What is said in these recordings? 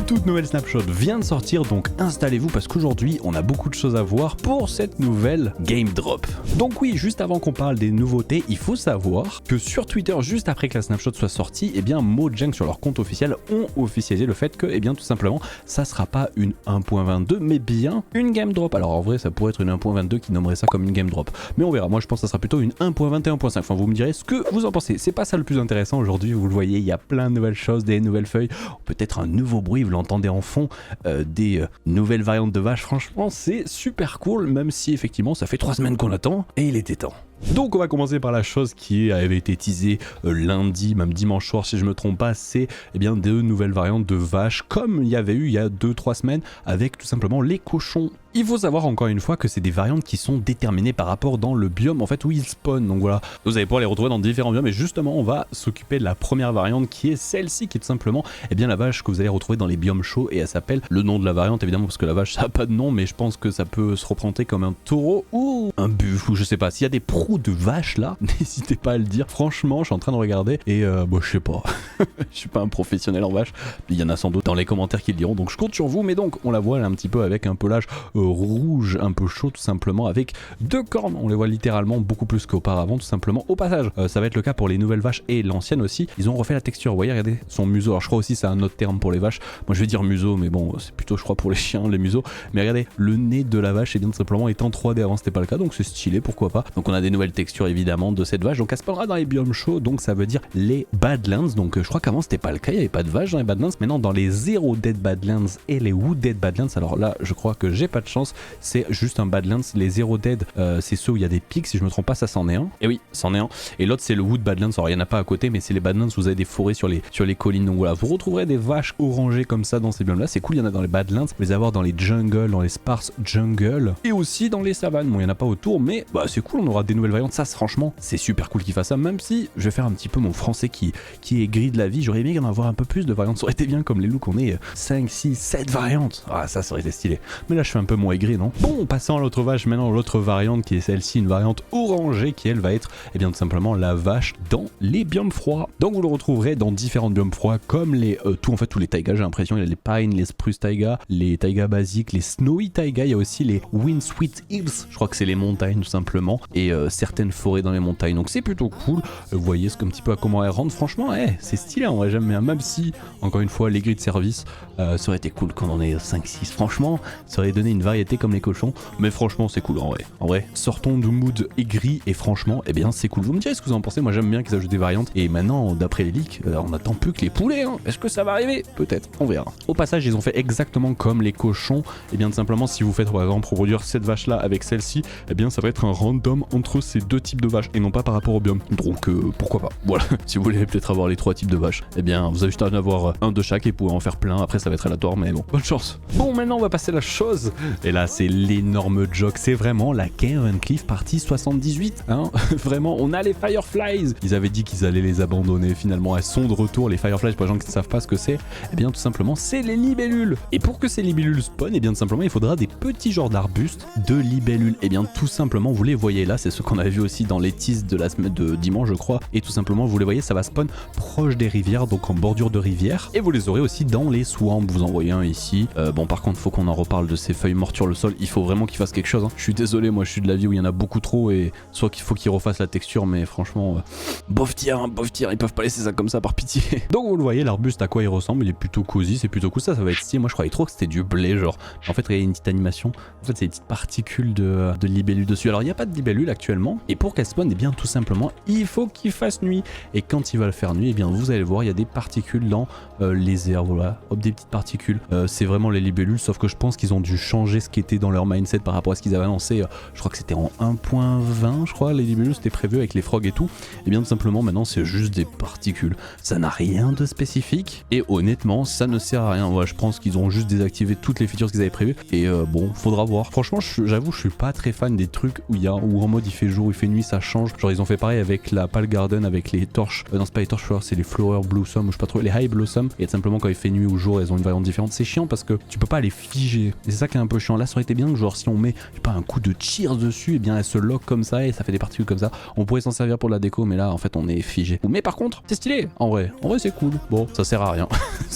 toute nouvelle snapshot vient de sortir, donc installez-vous parce qu'aujourd'hui on a beaucoup de choses à voir pour cette nouvelle game drop. Donc oui, juste avant qu'on parle des nouveautés, il faut savoir que sur Twitter, juste après que la snapshot soit sortie, eh bien Mojang sur leur compte officiel ont officialisé le fait que, eh bien tout simplement, ça sera pas une 1.22 mais bien une game drop. Alors en vrai ça pourrait être une 1.22 qui nommerait ça comme une game drop, mais on verra. Moi je pense que ça sera plutôt une 1.21.5. Enfin vous me direz ce que vous en pensez. C'est pas ça le plus intéressant aujourd'hui, vous le voyez, il y a plein de nouvelles choses, des nouvelles feuilles, peut-être un nouveau bruit, vous l'entendez en fond, des nouvelles variantes de vaches. Franchement c'est super cool, même si effectivement ça fait 3 semaines qu'on attend et il était temps. Donc on va commencer par la chose qui avait été teasée lundi, même dimanche soir si je me trompe pas, c'est eh bien de nouvelles variantes de vaches comme il y avait eu il y a 2-3 semaines avec tout simplement les cochons. Il faut savoir encore une fois que c'est des variantes qui sont déterminées par rapport dans le biome en fait où ils spawnent. Donc voilà, vous allez pouvoir les retrouver dans différents biomes et justement on va s'occuper de la première variante qui est celle-ci, qui est tout simplement eh bien la vache que vous allez retrouver dans les biomes chauds et elle s'appelle, le nom de la variante évidemment parce que la vache ça n'a pas de nom, mais je pense que ça peut se représenter comme un taureau ou un buffle ou je sais pas. S'il y a des pros de vaches là, n'hésitez pas à le dire. Franchement je suis en train de regarder et bon je sais pas, je suis pas un professionnel en vache, il y en a sans doute dans les commentaires qui le diront, donc je compte sur vous. Mais donc on la voit là, un petit peu avec un pelage rouge un peu chaud tout simplement, avec 2 cornes, on les voit littéralement beaucoup plus qu'auparavant tout simplement. Au passage ça va être le cas pour les nouvelles vaches et l'ancienne aussi, ils ont refait la texture, vous voyez, regardez son museau. Alors je crois aussi c'est un autre terme pour les vaches, moi je vais dire museau mais bon c'est plutôt je crois pour les chiens les museaux, mais regardez le nez de la vache et bien tout simplement est en 3D, avant c'était pas le cas, donc c'est stylé, pourquoi pas. Donc on a des nouvelles textures évidemment de cette vache, donc elle spawnera dans les biomes chauds, donc ça veut dire les Badlands. Donc je crois qu'avant c'était pas le cas, il n'y avait pas de vache dans les Badlands, maintenant dans les Zero Dead Badlands et les Wooded Badlands, alors là je crois que j'ai pas de chance, c'est juste un Badlands. Les Zero Dead c'est ceux où il y a des pics, si je me trompe pas ça c'en est un, et oui c'en est un, et l'autre c'est le Wood Badlands. Alors il y en a pas à côté mais c'est les Badlands où vous avez des forêts sur les collines, donc voilà, vous retrouverez des vaches orangées comme ça dans ces biomes là, c'est cool. Il y en a dans les Badlands, vous les avoir dans les jungles, dans les sparse jungle et aussi dans les savanes. Bon il y en a pas autour mais bah c'est cool, on aura des nouvelles variantes, ça franchement c'est super cool qu'ils fassent ça, même si je vais faire un petit peu mon français qui est gris de la vie, j'aurais aimé en avoir un peu plus de variantes, ça aurait été bien comme les looks, on est 5, 6, 7 variantes, ah ça aurait été stylé, mais là je suis un peu moins aigri non. Bon passons à l'autre vache maintenant, l'autre variante qui est celle-ci, une variante orangée qui elle va être eh bien tout simplement la vache dans les biomes froids. Donc vous le retrouverez dans différents biomes froids comme les tous les taigas, j'ai l'impression, il y a les pines, les spruce taiga, les taigas basiques, les snowy taiga, il y a aussi les windsweet hills, je crois que c'est les montagnes tout simplement, et certaines forêts dans les montagnes, donc c'est plutôt cool. Vous voyez ce un petit peu à comment elle rentre, franchement c'est stylé en vrai, j'aime bien, même si encore une fois les grilles de service ça aurait été cool qu'on en ait 5-6, franchement ça aurait donné une variété comme les cochons, mais franchement c'est cool en vrai, sortons du mood aigri et franchement eh bien c'est cool. Vous me direz ce que vous en pensez, moi j'aime bien qu'ils ajoutent des variantes, et maintenant d'après les leaks on attend plus que les poulets hein. Est-ce que ça va arriver? Peut-être, on verra. Au passage ils ont fait exactement comme les cochons, et bien tout simplement si vous faites par exemple reproduire cette vache là avec celle-ci, eh bien ça va être un random entre ces deux types de vaches et non pas par rapport au biome, donc pourquoi pas, voilà. Si vous voulez peut-être avoir les 3 types de vaches, eh bien vous avez juste à en avoir un de chaque et vous pouvez en faire plein, après ça va être aléatoire mais bon, bonne chance. Bon maintenant on va passer à la chose, et là c'est l'énorme joke, c'est vraiment la Cave Cliff partie 78 hein. Vraiment on a les Fireflies, ils avaient dit qu'ils allaient les abandonner, finalement elles sont de retour les Fireflies. Pour les gens qui ne savent pas ce que c'est, eh bien tout simplement c'est les libellules, et pour que ces libellules spawn, eh bien tout simplement il faudra des petits genres d'arbustes de libellules, et bien tout simplement vous les voyez là, c'est ce qu'on avait vu aussi dans les teases de la semaine de dimanche je crois, et tout simplement vous les voyez ça va spawn proche des rivières, donc en bordure de rivière, et vous les aurez aussi dans les swamps, vous en voyez un ici. Bon par contre faut qu'on en reparle de ces feuilles mortes sur le sol, il faut vraiment qu'ils fassent quelque chose hein. Je suis désolé, moi je suis de l'avis où il y en a beaucoup trop, et soit qu'il faut qu'ils refassent la texture, mais franchement bof tiers, ils peuvent pas laisser ça comme ça par pitié. Donc vous le voyez l'arbuste à quoi il ressemble, il est plutôt cosy, c'est plutôt cool, ça va être stylé. Moi je croyais trop que c'était du blé genre, en fait il y a une petite animation, en fait c'est des petites particules de libellules dessus. Alors il n'y a pas de libellules actuellement, et pour qu'elles spawnent, eh bien tout simplement il faut qu'il fasse nuit, et quand il va le faire nuit, eh bien vous allez le voir, il y a des particules dans les airs, voilà, hop, des petites particules, c'est vraiment les libellules, sauf que je pense qu'ils ont dû changer ce qui était dans leur mindset par rapport à ce qu'ils avaient annoncé, je crois que c'était en 1.20 je crois, les libellules c'était prévu avec les frogs et tout, et bien tout simplement maintenant c'est juste des particules, ça n'a rien de spécifique, et honnêtement ça ne sert à rien. Ouais, je pense qu'ils ont juste désactivé toutes les features qu'ils avaient prévues, et bon faudra voir. Franchement j'avoue je suis pas très fan des trucs où en mode il fait jour, il fait nuit, ça change. Genre ils ont fait pareil avec la Pale Garden, avec les torches, non c'est pas les torches, c'est les Flower Blossom, ou je sais pas trop, les High Blossom, et simplement quand il fait nuit ou jour elles ont une variante différente. C'est chiant parce que tu peux pas les figer, et c'est ça qui est un peu chiant. chiant. Là ça aurait été bien que genre si on met je sais pas un coup de cheers dessus, et bien elle se lock comme ça et ça fait des particules comme ça. On pourrait s'en servir pour la déco, mais là en fait on est figé. Mais par contre c'est stylé en vrai c'est cool. Bon ça sert à rien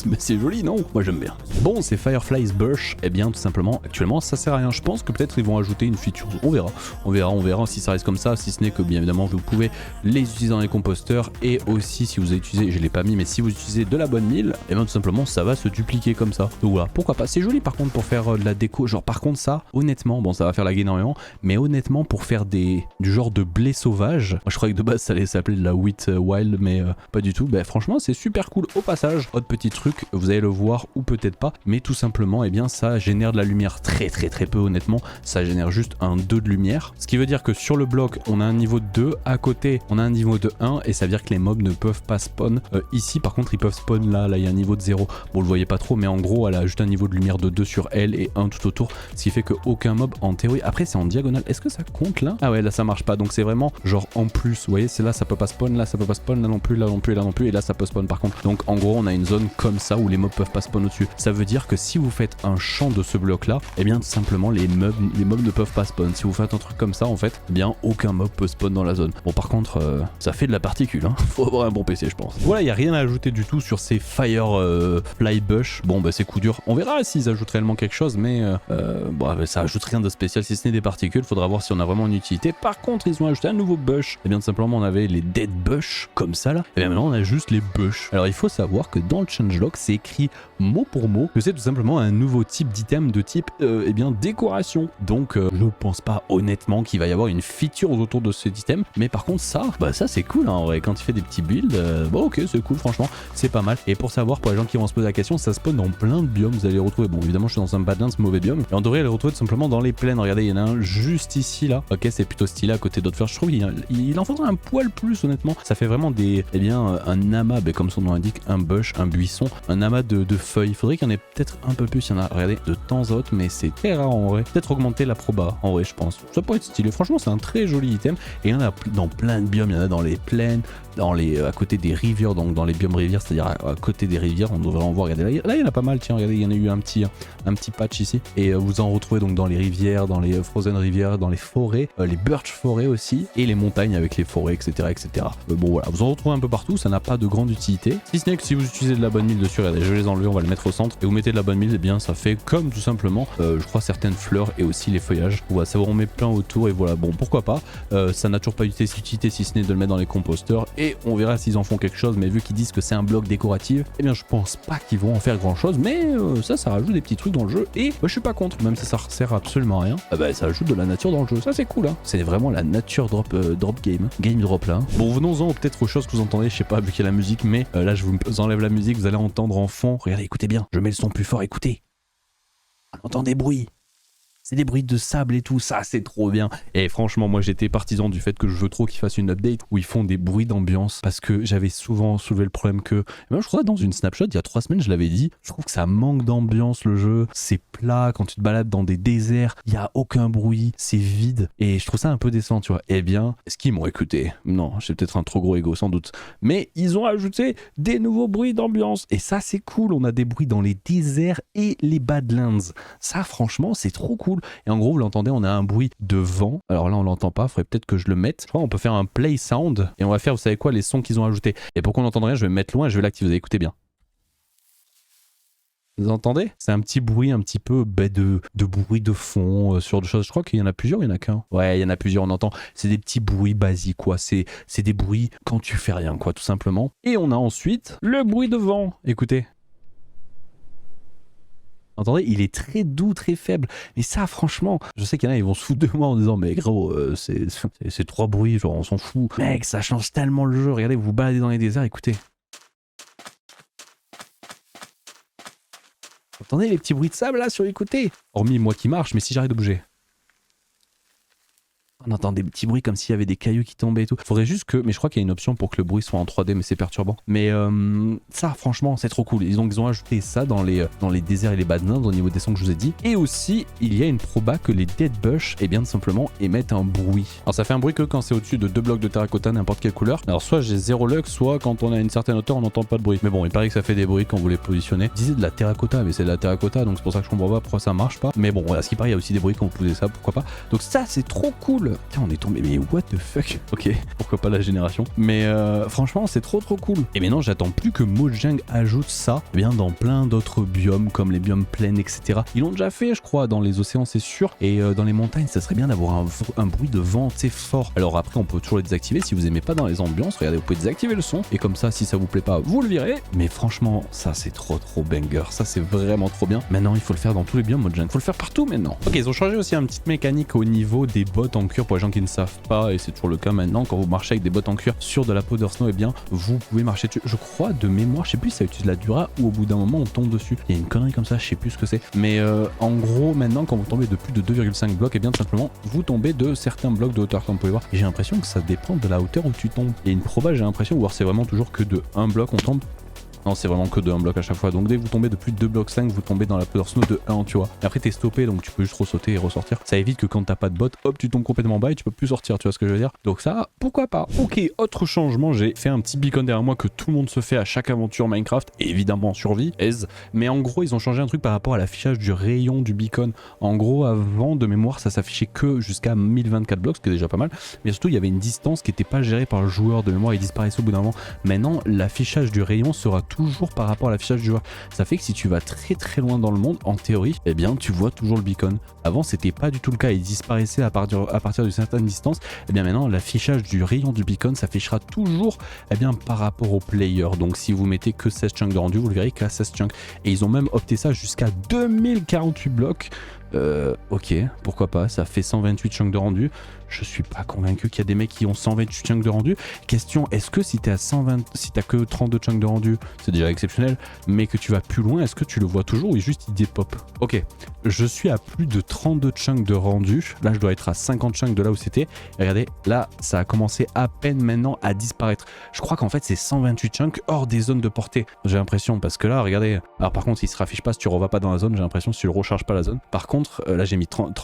mais c'est joli non? Moi j'aime bien. Bon c'est Fireflies Bush, et bien tout simplement actuellement ça sert à rien. Je pense que peut-être ils vont ajouter une feature, on verra si ça reste comme ça, si ce n'est que bien évidemment vous pouvez les utiliser dans les composteurs, et aussi si vous utilisez, je l'ai pas mis, mais si vous utilisez de la bonne mille, et bien tout simplement ça va se dupliquer comme ça. Donc voilà, pourquoi pas. C'est joli par contre pour faire de la déco, genre par contre ça honnêtement, bon ça va faire laguer énormément, mais honnêtement pour faire du genre de blé sauvage, moi je croyais que de base ça allait s'appeler de la wheat wild, mais pas du tout. Bah franchement c'est super cool. Au passage, autre petit truc, vous allez le voir ou peut-être pas, mais tout simplement et bien ça génère de la lumière très peu honnêtement, ça génère juste un 2 de lumière, ce qui veut dire que sur le bloc on a un niveau de 2, à côté on a un niveau de 1, et ça veut dire que les mobs ne peuvent pas spawn ici. Par contre ils peuvent spawn là il y a un niveau de 0, bon vous le voyez pas trop, mais en gros elle a juste un niveau de lumière de 2 sur elle et 1 tout autour, ce qui fait que aucun mob en théorie, après c'est en diagonale, est-ce que ça compte là? Ah ouais là ça marche pas, donc c'est vraiment genre en plus, vous voyez c'est là ça peut pas spawn, là ça peut pas spawn, là non plus, là non plus, là non plus, et là ça peut spawn par contre. Donc en gros on a une zone comme ça où les mobs peuvent pas spawn au-dessus. Ça veut dire que si vous faites un champ de ce bloc là, et bien tout simplement les mobs ne peuvent pas spawn. Si vous faites un truc comme ça en fait, eh bien aucun mob peut spawn dans la zone. Bon par contre ça fait de la particule hein. Faut avoir un bon PC je pense. Voilà, il y a rien à ajouter du tout sur ces Firefly Bush. Bon bah c'est coup dur, on verra s'ils ajoutent réellement quelque chose, mais bon, ça ajoute rien de spécial si ce n'est des particules. Faudra voir si on a vraiment une utilité. Par contre ils ont ajouté un nouveau bush, et bien tout simplement on avait les dead bush comme ça là, et bien maintenant on a juste les bush. Alors il faut savoir que dans le changelog c'est écrit mot pour mot que c'est tout simplement un nouveau type d'item de type eh bien décoration. Donc je pense pas honnêtement qu'il va y avoir une feature autour de cet item, mais par contre ça, bah ça c'est cool hein, en vrai. Quand tu fais des petits builds, bon ok c'est cool franchement, c'est pas mal. Et pour savoir, pour les gens qui vont se poser la question, ça spawn dans plein de biomes, vous allez les retrouver. Bon évidemment je suis dans un Badlands mauvais biome, et on devrait les retrouver tout simplement dans les plaines. Regardez, il y en a un juste ici là, ok c'est plutôt stylé à côté d'autres fleurs. Je trouve il en faudrait un poil plus honnêtement. Ça fait vraiment des, eh bien un amas, comme son nom l'indique, un bush, un buisson, un amas de feuilles. Il faudrait qu'il y en ait peut-être un peu plus, il y en a, regardez, de temps à autre, mais c'est très rare en vrai. Peut-être augmenter la proba en vrai je pense. Ça pourrait être stylé, franchement c'est un très joli item, et il y en a dans plein de biomes, il y en a dans les plaines, à côté des rivières, donc dans les biomes rivières, c'est-à-dire à côté des rivières, on devrait en voir. Regardez là il y en a pas mal, tiens regardez, il y en a eu un petit patch ici, et vous en retrouvez donc dans les rivières, dans les frozen rivières, dans les forêts, les birch forêts aussi, et les montagnes avec les forêts etc. Bon voilà, vous en retrouvez un peu partout, ça n'a pas de grande utilité, si ce n'est que si vous utilisez de la bonne mille dessus, regardez je vais les enlever, on va le mettre au centre, et vous mettez de la bonne mille, et bien ça fait comme tout simplement je crois certaines fleurs et aussi les feuillages, voilà, ça vous remet plein autour, et voilà, bon pourquoi pas, ça n'a toujours pas d'utilité si ce n'est de le mettre dans les composteurs, et on verra s'ils en font quelque chose, mais vu qu'ils disent que c'est un bloc décoratif, eh bien je pense pas qu'ils vont en faire grand chose, mais ça rajoute des petits trucs dans le jeu, et je suis pas contre, même si ça sert absolument à rien, bah ça ajoute de la nature dans le jeu, ça c'est cool hein. C'est vraiment la nature drop game drop là. Bon venons-en peut-être aux choses que vous entendez, je sais pas vu qu'il y a la musique, mais là je vous enlève la musique, vous allez entendre en fond, regardez, écoutez bien, je mets le son plus fort, écoutez, on entend des bruits. C'est des bruits de sable et tout, ça c'est trop bien. Et franchement moi j'étais partisan du fait que je veux trop qu'ils fassent une update où ils font des bruits d'ambiance, parce que j'avais souvent soulevé le problème que, même je crois dans une snapshot il y a 3 semaines je l'avais dit, je trouve que ça manque d'ambiance le jeu, c'est plat, quand tu te balades dans des déserts, il n'y a aucun bruit, c'est vide, et je trouve ça un peu décevant tu vois. Eh bien, est-ce qu'ils m'ont écouté? Non, j'ai peut-être un trop gros ego sans doute, mais ils ont ajouté des nouveaux bruits d'ambiance, et ça c'est cool, on a des bruits dans les déserts et les Badlands, ça franchement c'est trop cool. Et en gros vous l'entendez, on a un bruit de vent, alors là on l'entend pas, faudrait peut-être que je le mette, je crois on peut faire un play sound, et on va faire, vous savez quoi, les sons qu'ils ont ajoutés, et pour qu'on n'entende rien je vais me mettre loin et je vais l'activer, vous écoutez bien. Vous entendez? C'est un petit bruit un petit peu de bruit de fond sur des choses. Je crois qu'il y en a plusieurs, il y en a qu'un. Ouais, il y en a plusieurs, on entend. C'est des petits bruits basiques quoi. C'est des bruits quand tu fais rien quoi, tout simplement. Et on a ensuite le bruit de vent. Écoutez. Entendez, il est très doux, très faible. Mais ça, franchement, je sais qu'il y en a, ils vont se foutre de moi en disant, mais gros, c'est 3 bruits, genre on s'en fout. Mec, ça change tellement le jeu. Regardez, vous vous baladez dans les déserts, écoutez. Entendez les petits bruits de sable là sur les côtés? Hormis moi qui marche, mais si j'arrête de bouger. On entend des petits bruits comme s'il y avait des cailloux qui tombaient et tout. Faudrait juste que, mais je crois qu'il y a une option pour que le bruit soit en 3D, mais c'est perturbant. Mais ça, franchement, c'est trop cool. Ils ont ajouté ça dans les déserts et les badlands au niveau des sons que je vous ai dit. Et aussi, il y a une proba que les Dead Bush, eh bien, simplement émettent un bruit. Alors, ça fait un bruit que quand c'est au-dessus de 2 blocs de terracotta, n'importe quelle couleur. Alors, soit j'ai 0 lux, soit quand on a une certaine hauteur, on n'entend pas de bruit. Mais bon, il paraît que ça fait des bruits quand vous les positionnez. Je disais de la terracotta, mais c'est de la terracotta, donc c'est pour ça que je comprends pas pourquoi ça marche pas. Mais bon, à ce qui paraît, il y a aussi des bruits quand vous posez ça, pourquoi pas. Donc ça, c'est trop cool. Tiens, on est tombé, mais what the fuck. Ok, pourquoi pas la génération. Mais franchement, c'est trop cool. Et maintenant, j'attends plus que Mojang ajoute ça, eh bien dans plein d'autres biomes, comme les biomes plaines, etc. Ils l'ont déjà fait, je crois, dans les océans, c'est sûr. Et dans les montagnes, ça serait bien d'avoir un bruit de vent, c'est fort. Alors après, on peut toujours les désactiver. Si vous aimez pas dans les ambiances, regardez, vous pouvez désactiver le son. Et comme ça, si ça vous plaît pas, vous le virez. Mais franchement, ça, c'est trop banger. Ça, c'est vraiment trop bien. Maintenant, il faut le faire dans tous les biomes Mojang. Il faut le faire partout maintenant. Ok, ils ont changé aussi une petite mécanique au niveau des bottes en cuir pour les gens qui ne savent pas. Et c'est toujours le cas maintenant. Quand vous marchez avec des bottes en cuir sur de la powder snow, eh bien, vous pouvez marcher dessus. Je crois, de mémoire, je sais plus si ça utilise la dura ou au bout d'un moment, on tombe dessus. Il y a une connerie comme ça, je sais plus ce que c'est. Mais en gros, maintenant, quand vous tombez de plus de 2,5 blocs, eh bien, tout simplement, vous tombez de certains blocs de hauteur, comme vous pouvez voir. Et j'ai l'impression que ça dépend de la hauteur où tu tombes. Il y a une proba, j'ai l'impression, ou alors c'est vraiment toujours que de 1 bloc on tombe. Non, c'est vraiment que de 1 bloc à chaque fois. Donc dès que vous tombez de plus de 2 blocs 5, vous tombez dans la powder snow de 1, tu vois. Et après, t'es stoppé, donc tu peux juste ressauter et ressortir. Ça évite que quand t'as pas de bot, hop, tu tombes complètement bas et tu peux plus sortir, tu vois ce que je veux dire. Donc ça, pourquoi pas. Ok, autre changement, j'ai fait un petit beacon derrière moi que tout le monde se fait à chaque aventure Minecraft, et évidemment en survie, mais en gros, ils ont changé un truc par rapport à l'affichage du rayon du beacon. En gros, avant, de mémoire, ça s'affichait que jusqu'à 1024 blocs, ce qui est déjà pas mal. Mais surtout, il y avait une distance qui n'était pas gérée par le joueur. De mémoire, il disparaissait au bout d'un moment. Maintenant, l'affichage du rayon sera toujours par rapport à l'affichage du joueur. Ça fait que si tu vas très loin dans le monde, en théorie, eh bien tu vois toujours le beacon. Avant c'était pas du tout le cas, il disparaissait à partir d'une certaine distance. Eh bien maintenant l'affichage du rayon du beacon s'affichera toujours eh bien par rapport au player. Donc si vous mettez que 16 chunks de rendu, vous le verrez qu'à 16 chunks. Et ils ont même opté ça jusqu'à 2048 blocs. Ok, pourquoi pas, ça fait 128 chunks de rendu. Je suis pas convaincu qu'il y a des mecs qui ont 128 chunks de rendu. Question, est-ce que si t'es à 120, si t'as que 32 chunks de rendu, c'est déjà exceptionnel, mais que tu vas plus loin, est-ce que tu le vois toujours ou juste il dépop? Ok, je suis à plus de 32 chunks de rendu. Là, je dois être à 50 chunks de là où c'était. Regardez, là, ça a commencé à peine maintenant à disparaître. Je crois qu'en fait, c'est 128 chunks hors des zones de portée. J'ai l'impression, parce que là, regardez. Alors par contre, il se raffiche pas si tu revas pas dans la zone. J'ai l'impression si tu le recharges pas la zone. Par contre, là, j'ai mis 30.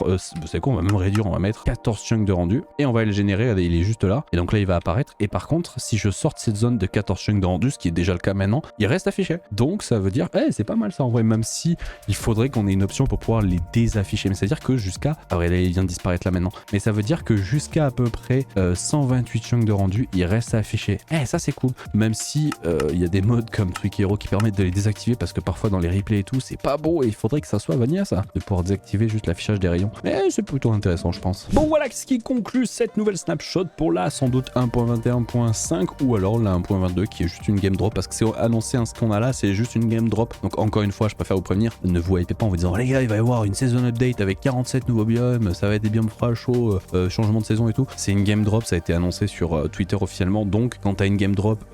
C'est quoi, on va même réduire, on va mettre 14 chunks de rendu et on va le générer. Regardez, il est juste là. Et donc là, il va apparaître. Et par contre, si je sors de cette zone de 14 chunks de rendu, ce qui est déjà le cas maintenant, il reste affiché. Donc ça veut dire, c'est pas mal ça en vrai, même si il faudrait qu'on ait une option pour pouvoir les désafficher. Mais c'est à dire que jusqu'à, ah ouais, là, il vient de disparaître là maintenant. Mais ça veut dire que jusqu'à à peu près 128 chunks de rendu, il reste affiché. Ça c'est cool. Même si il y a des modes comme Trick Hero qui permettent de les désactiver parce que parfois dans les replays et tout, c'est pas beau et il faudrait que ça soit vanilla ça, de pouvoir désactiver juste l'affichage des rayons. Mais c'est plutôt intéressant, je pense. Bon, voilà ce qui conclut cette nouvelle snapshot pour la sans doute 1.21.5 ou alors la 1.22 qui est juste une game drop parce que c'est annoncé ce qu'on a là, c'est juste une game drop. Donc encore une fois, je préfère vous prévenir, ne vous hypez pas en vous disant les gars, il va y avoir une season update avec 47 nouveaux biomes, ça va être des biomes froids, chauds, changement de saison et tout. C'est une game drop, ça a été annoncé sur Twitter officiellement. Donc quand t'as une game drop,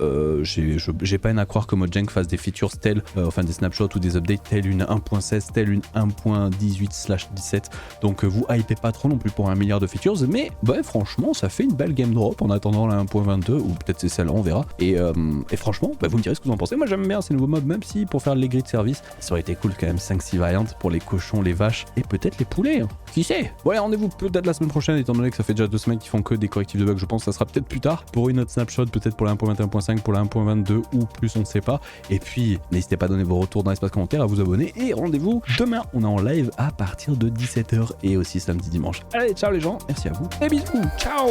j'ai peine à croire que Mojang fasse des features telles, enfin des snapshots ou des updates telles une 1.16, telle une 1.18/17. Donc vous hypez pas trop non plus pour un milliard de features, mais bah, franchement ça fait une belle game drop en attendant la 1.22 ou peut-être c'est celle-là, on verra. Et franchement, bah, vous me direz ce que vous en pensez. Moi j'aime bien ces nouveaux mobs, même si pour faire les grilles de service, ça aurait été cool quand même 5-6 variantes pour les cochons, les vaches et peut-être les poulets. Hein. Qui sait? Ouais, rendez-vous peut-être la semaine prochaine, étant donné que ça fait déjà 2 semaines qu'ils font que des correctifs de bugs. Je pense que ça sera peut-être plus tard pour une autre snapshot, peut-être pour la 1.21.5, pour la 1.22 ou plus, on ne sait pas. Et puis n'hésitez pas à donner vos retours dans l'espace commentaire, à vous abonner et rendez-vous demain. On est en live à partir de 17h et aussi samedi, dimanche. Allez, ciao les gens, merci à vous et bisous, ciao.